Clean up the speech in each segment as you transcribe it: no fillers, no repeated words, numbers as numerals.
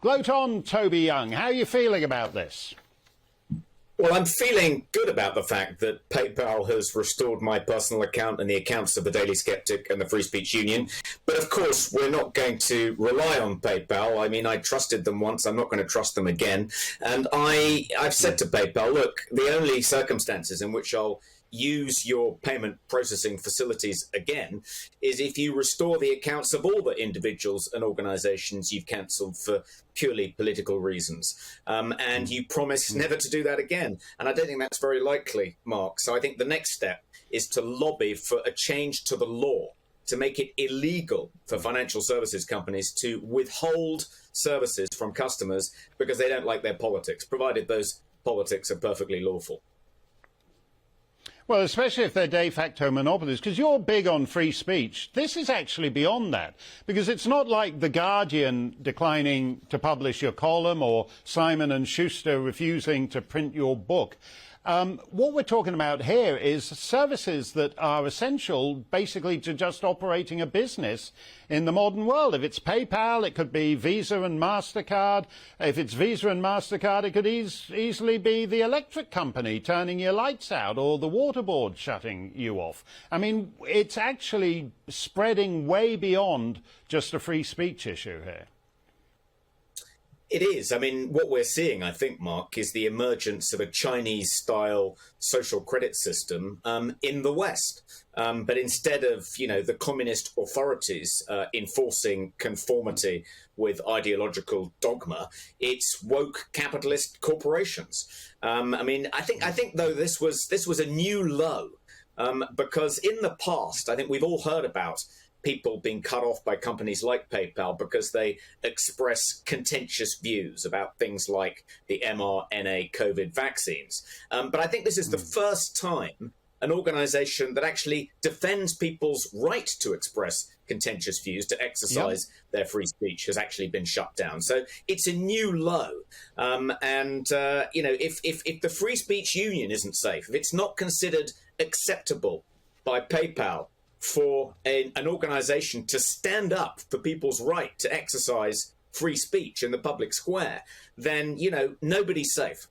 Gloat on, Toby Young. How are you feeling about this? Well, I'm feeling good about the fact that PayPal has restored my personal account and the accounts of the Daily Skeptic and the Free Speech Union. But of course, we're not going to rely on PayPal. I mean, I trusted them once. I'm not going to trust them again. And I've said to PayPal, look, the only circumstances in which I'll use your payment processing facilities again is if you restore the accounts of all the individuals and organizations you've cancelled for purely political reasons. And you promise never to do that again. And I don't think that's very likely, Mark. So I think the next step is to lobby for a change to the law to make it illegal for financial services companies to withhold services from customers because they don't like their politics, provided those politics are perfectly lawful. Well, especially if they're de facto monopolies, because you're big on free speech. This is actually beyond that, because it's not like The Guardian declining to publish your column or Simon & Schuster refusing to print your book. What we're talking about here is services that are essential basically to just operating a business in the modern world. If it's PayPal, it could be Visa and MasterCard. If it's Visa and MasterCard, it could easily be the electric company turning your lights out or the water board shutting you off. I mean, it's actually spreading way beyond just a free speech issue here. It is. I mean, what we're seeing, I think, Mark, is the emergence of a Chinese-style social credit system in the West. But instead of, the communist authorities enforcing conformity with ideological dogma, it's woke capitalist corporations. I think though this was a new low because in the past, I think we've all heard about people being cut off by companies like PayPal because they express contentious views about things like the mRNA COVID vaccines. But I think this is the first time an organization that actually defends people's right to express contentious views, to exercise their free speech, has actually been shut down. So it's a new low. If the Free Speech Union isn't safe, if it's not considered acceptable by PayPal for an organization to stand up for people's right to exercise free speech in the public square, then, nobody's safe.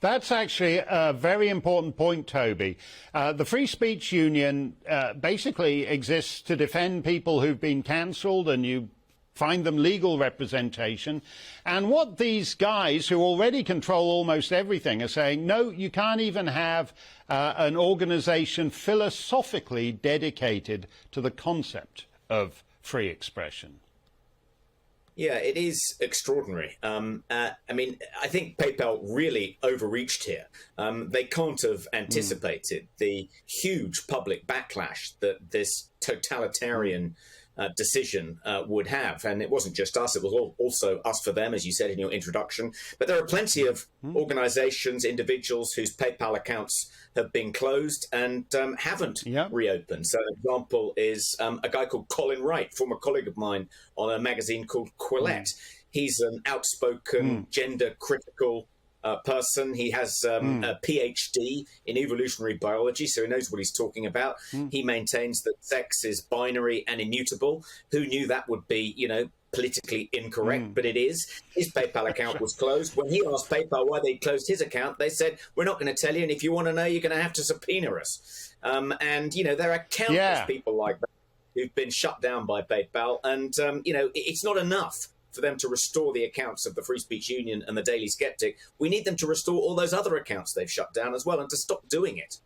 That's actually a very important point, Toby. The Free Speech Union basically exists to defend people who've been cancelled, and you find them legal representation. And what these guys who already control almost everything are saying, no, you can't even have an organisation philosophically dedicated to the concept of free expression. Yeah, it is extraordinary. I think PayPal really overreached here. They can't have anticipated the huge public backlash that this totalitarian decision would have. And it wasn't just us, it was also us for them, as you said in your introduction. But there are plenty of organizations, individuals whose PayPal accounts have been closed and haven't reopened. So an example is a guy called Colin Wright, former colleague of mine on a magazine called Quillette. He's an outspoken, gender-critical person. He has a PhD in evolutionary biology, so he knows what he's talking about. He maintains that sex is binary and immutable. Who knew that would be, politically incorrect? But it is. His PayPal account was closed. When he asked PayPal why they closed his account, they said, we're not going to tell you, and if you want to know, you're going to have to subpoena us. There are countless people like that who've been shut down by PayPal, and, it's not enough for them to restore the accounts of the Free Speech Union and the Daily Skeptic. We need them to restore all those other accounts they've shut down as well, and to stop doing it.